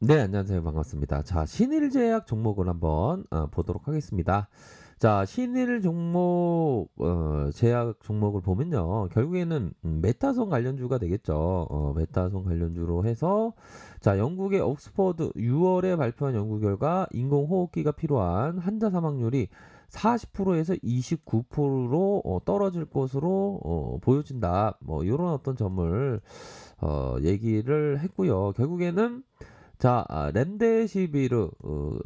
네, 안녕하세요. 반갑습니다. 자, 신일제약 종목을 한번 보도록 하겠습니다. 자, 신일 종목 제약 종목을 보면요. 결국에는 메타손 관련주가 되겠죠. 메타손 관련주로 해서 자, 영국의 옥스퍼드 6월에 발표한 연구 결과 인공호흡기가 필요한 환자 사망률이 40%에서 29%로 떨어질 것으로 보여진다. 뭐 이런 어떤 점을 얘기를 했고요. 결국에는 자, 렘데시비르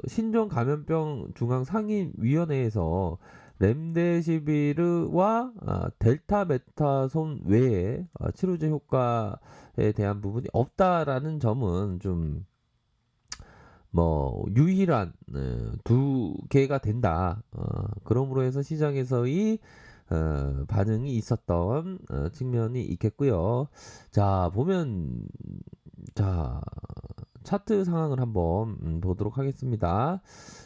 신종 감염병 중앙 상임위원회에서 렘데시비르와 델타 메타손 외에 치료제 효과에 대한 부분이 없다라는 점은 좀 뭐 유일한 두 개가 된다. 그러므로 해서 시장에서의 반응이 있었던 측면이 있겠고요. 자, 보면 자, 차트 상황을 한번 보도록 하겠습니다.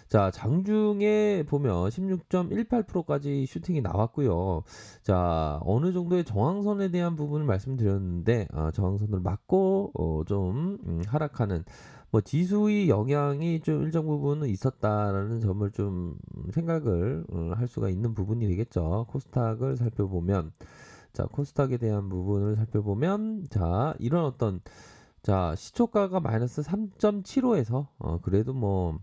자, 장중에 보면 16.18%까지 슈팅이 나왔고요. 자, 어느 정도의 저항선에 대한 부분을 말씀드렸는데 저항선을 맞고 좀 하락하는 뭐 지수의 영향이 좀 일정 부분은 있었다라는 점을 좀 생각을 할 수가 있는 부분이 되겠죠. 코스닥을 살펴보면 자, 코스닥에 대한 부분을 살펴보면 자, 이런 어떤 자, 시초가가 마이너스 3.75에서 그래도 뭐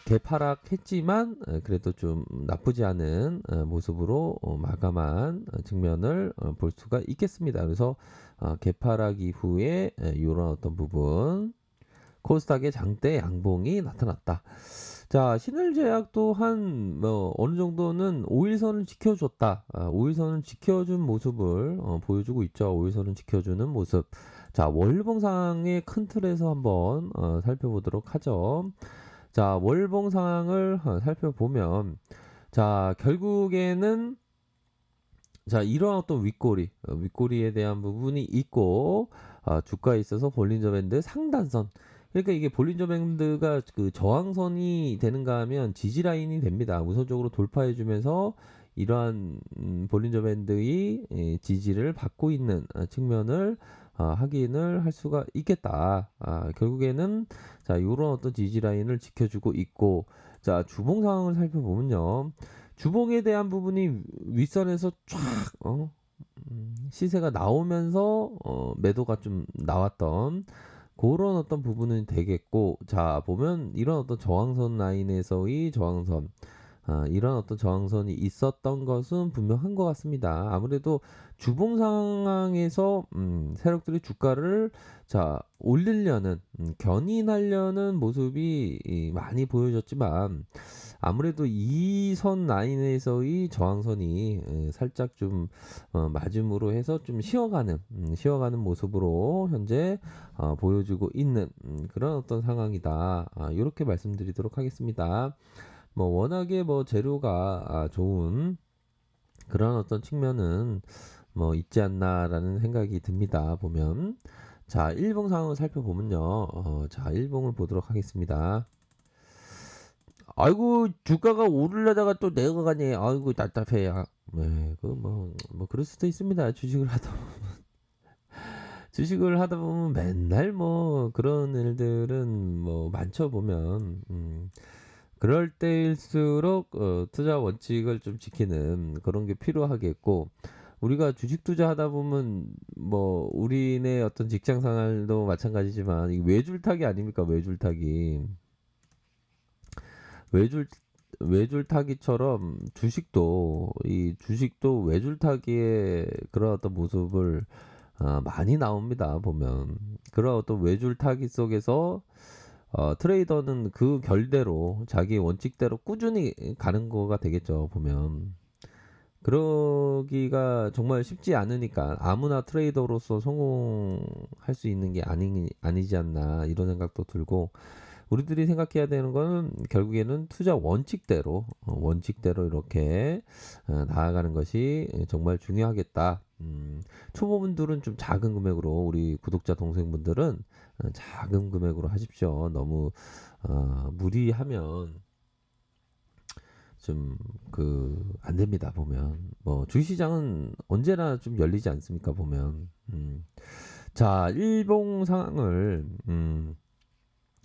개파락했지만 그래도 좀 나쁘지 않은 모습으로 마감한 측면을 볼 수가 있겠습니다. 그래서 개파락 이후에 이런 어떤 부분 코스닥의 장대 양봉이 나타났다. 자, 신일제약 또한 뭐 어느 정도는 5일선을 지켜줬다. 5일선을 지켜준 모습을 보여주고 있죠. 5일선을 지켜주는 모습. 자, 월봉상의 큰 틀에서 한번 살펴보도록 하죠. 자, 월봉 상황을 살펴보면 자, 결국에는 자, 이런 어떤 윗꼬리에 대한 부분이 있고 주가에 있어서 볼린저 밴드 상단선 그러니까 이게 볼린저 밴드가 그 저항선이 되는가 하면 지지 라인이 됩니다. 우선적으로 돌파해 주면서 이러한 볼린저 밴드의 지지를 받고 있는 측면을 확인을 할 수가 있겠다. 결국에는 자, 이런 어떤 지지 라인을 지켜주고 있고 자, 주봉 상황을 살펴보면요. 주봉에 대한 부분이 윗선에서 쫙 시세가 나오면서 매도가 좀 나왔던 그런 어떤 부분은 되겠고 자 보면 이런 어떤 저항선 라인에서의 저항선 이런 어떤 저항선이 있었던 것은 분명한 것 같습니다. 아무래도 주봉 상황에서 세력들이 주가를 자 올리려는 견인하려는 모습이 많이 보여졌지만 아무래도 이 선 라인에서의 저항선이 살짝 좀 맞음으로 해서 좀 쉬어가는 모습으로 현재 보여주고 있는 그런 어떤 상황이다. 이렇게 말씀드리도록 하겠습니다. 뭐 워낙에 뭐 재료가 좋은 그런 어떤 측면은 뭐 있지 않나라는 생각이 듭니다. 보면 자 일봉 상황을 살펴보면요. 자 일봉을 보도록 하겠습니다. 아이고 주가가 오르려다가 또 내려가네. 아이고 답답해. 네, 그 뭐 그럴 수도 있습니다. 주식을 하다 보면 맨날 뭐 그런 일들은 뭐 많죠 보면. 그럴 때일수록 투자 원칙을 좀 지키는 그런 게 필요하겠고 우리가 주식 투자하다 보면 뭐 우리네 어떤 직장 생활도 마찬가지지만 이 외줄타기 아닙니까 외줄타기 외줄 외줄타기처럼 주식도 외줄타기의 그런 어떤 모습을 많이 나옵니다 보면 그런 어떤 외줄타기 속에서 트레이더는 그 결대로 자기 원칙대로 꾸준히 가는 거가 되겠죠 보면 그러기가 정말 쉽지 않으니까 아무나 트레이더로서 성공할 수 있는 게 아니지 않나 이런 생각도 들고 우리들이 생각해야 되는 거는 결국에는 투자 원칙대로 이렇게 나아가는 것이 정말 중요하겠다. 초보분들은 좀 작은 금액으로 우리 구독자 동생분들은 작은 금액으로 하십시오. 너무 무리하면 좀 안 됩니다. 보면 뭐 주시장은 언제나 좀 열리지 않습니까? 보면 자, 일봉 상황을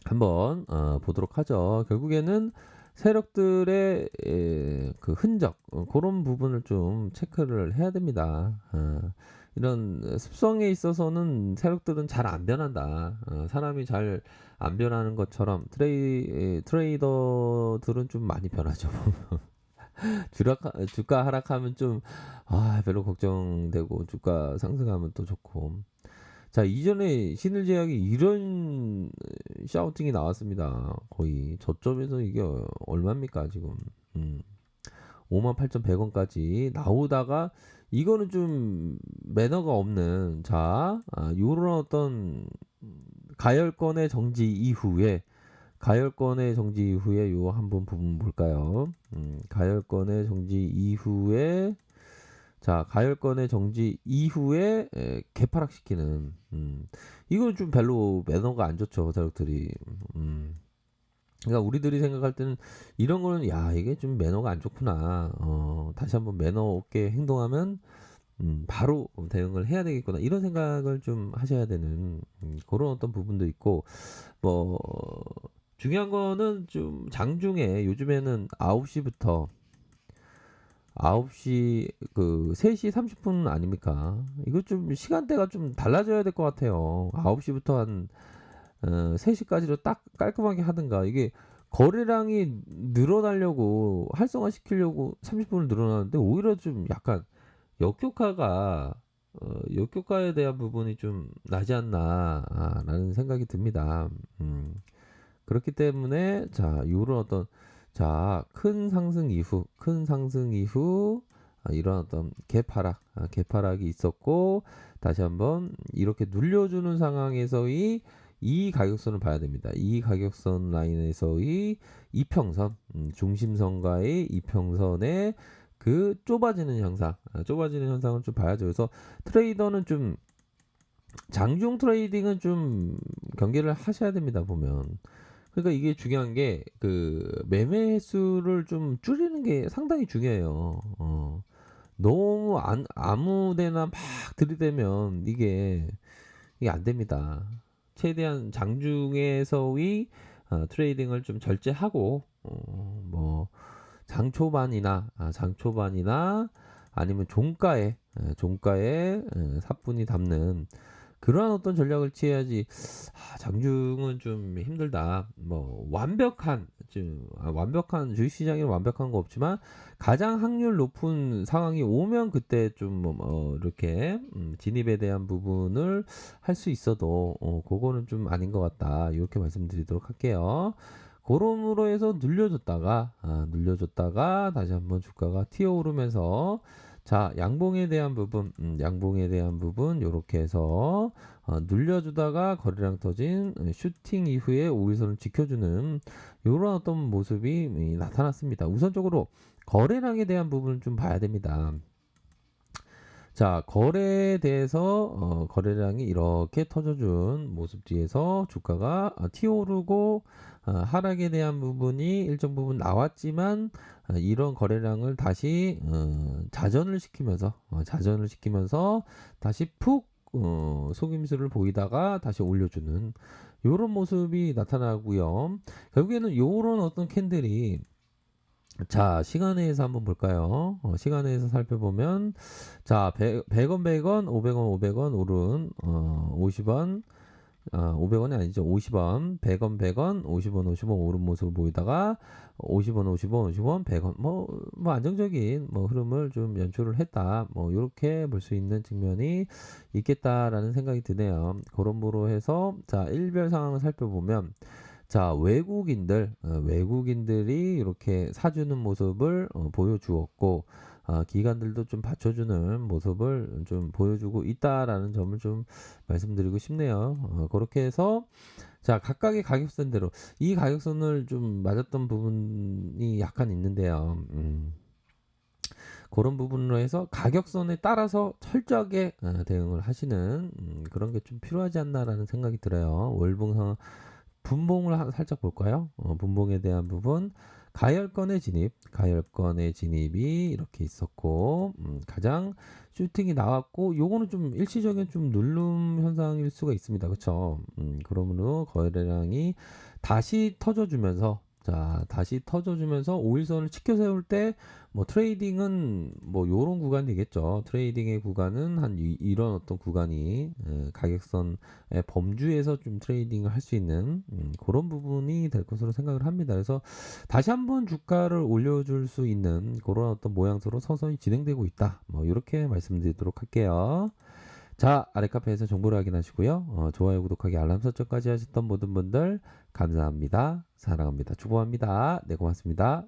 한번 보도록 하죠. 결국에는 세력들의 그 흔적 그런 부분을 좀 체크를 해야 됩니다. 이런 습성에 있어서는 세력들은 잘 안 변한다. 사람이 잘 안 변하는 것처럼 트레이더들은 좀 많이 변하죠. 주가 하락하면 좀 별로 걱정되고 주가 상승하면 또 좋고. 자, 이전에 신일제약이 이런 샤우팅이 나왔습니다. 거의 저점에서 이게 얼마입니까 지금? 58,100원까지 나오다가 이거는 좀 매너가 없는 요런 어떤 가열권의 정지 이후에 요 한번 부분 볼까요? 가열권의 정지 이후에 가열권의 정지 이후에 개파락시키는 이건 좀 별로 매너가 안 좋죠, 세력들이. 그러니까 우리들이 생각할 때는 이런 거는 야 이게 좀 매너가 안 좋구나. 다시 한번 매너 없게 행동하면 바로 대응을 해야 되겠구나. 이런 생각을 좀 하셔야 되는 그런 어떤 부분도 있고 뭐 중요한 거는 좀 장중에 요즘에는 9시부터 9시 그 3시 30분 아닙니까? 이거 좀 시간대가 좀 달라져야 될 것 같아요. 9시부터 한 3시까지로 딱 깔끔하게 하든가. 이게 거래량이 늘어나려고 활성화시키려고 30분을 늘어나는데 오히려 좀 약간 역효과가 역효과에 대한 부분이 좀 나지 않나라는 생각이 듭니다. 그렇기 때문에 요런 어떤 큰 상승 이후 이런 어떤 개파락이 있었고 다시 한번 이렇게 눌려주는 상황에서의 이 가격선을 봐야 됩니다. 이 가격선 라인에서의 이평선, 중심선과의 이평선의 그 좁아지는 좁아지는 현상을 좀 봐야죠. 그래서 트레이더는 좀 장중 트레이딩은 좀 경계를 하셔야 됩니다. 보면. 그러니까 이게 중요한 게 그 매매 횟수를 좀 줄이는 게 상당히 중요해요. 너무 아무데나 막 들이대면 이게 안 됩니다. 최대한 장중에서의 트레이딩을 좀 절제하고 뭐 장초반이나 아니면 종가에 사뿐히 담는 그러한 어떤 전략을 취해야지. 장중은 좀 힘들다. 뭐 완벽한 주식시장에는 완벽한 거 없지만 가장 확률 높은 상황이 오면 그때 좀 이렇게 진입에 대한 부분을 할 수 있어도 그거는 좀 아닌 것 같다. 이렇게 말씀드리도록 할게요. 그럼으로 해서 눌려줬다가 다시 한번 주가가 튀어오르면서 양봉에 대한 부분 요렇게 해서 눌려주다가 거래량 터진 슈팅 이후에 5일선을 지켜주는 요런 어떤 모습이 나타났습니다. 우선적으로 거래량에 대한 부분을 좀 봐야 됩니다. 거래에 대해서 거래량이 이렇게 터져준 모습 뒤에서 주가가 튀어오르고 하락에 대한 부분이 일정 부분 나왔지만 이런 거래량을 다시 자전을 시키면서 다시 푹 속임수를 보이다가 다시 올려주는 요런 모습이 나타나고요. 결국에는 요런 어떤 캔들이 시간에서 한번 볼까요? 시간에서 살펴보면 100원 100원 500원 500원 오른 50원 500원이 아니죠. 50원 100원 100원 50원 50원 오른 모습을 보이다가 50원 50원 50원 100원 뭐 안정적인 흐름을 좀 연출을 했다. 이렇게 볼 수 있는 측면이 있겠다라는 생각이 드네요. 그럼으로 해서 일별 상황을 살펴보면 외국인들이 이렇게 사주는 모습을 보여주었고, 기관들도 좀 받쳐주는 모습을 좀 보여주고 있다라는 점을 좀 말씀드리고 싶네요. 그렇게 해서, 각각의 가격선대로, 이 가격선을 좀 맞았던 부분이 약간 있는데요. 그런 부분으로 해서 가격선에 따라서 철저하게 대응을 하시는 그런 게 좀 필요하지 않나라는 생각이 들어요. 분봉을 살짝 볼까요? 분봉에 대한 부분 가열권의 진입이 이렇게 있었고, 가장 슈팅이 나왔고, 요거는 좀 일시적인 좀 눌림 현상일 수가 있습니다. 그쵸? 그러므로 거래량이 다시 터져주면서, 자, 다시 터져주면서 5일선을 치켜 세울 때, 뭐 트레이딩은 뭐 요런 구간이 되겠죠. 트레이딩의 구간은 한 이런 어떤 구간이 가격선의 범주에서 좀 트레이딩을 할 수 있는 그런 부분이 될 것으로 생각을 합니다. 그래서 다시 한번 주가를 올려줄 수 있는 그런 어떤 모양새로 서서히 진행되고 있다. 뭐 이렇게 말씀드리도록 할게요. 자, 아래 카페에서 정보를 확인하시고요. 좋아요, 구독하기, 알람 설정까지 하셨던 모든 분들 감사합니다. 사랑합니다. 축복합니다. 네, 고맙습니다.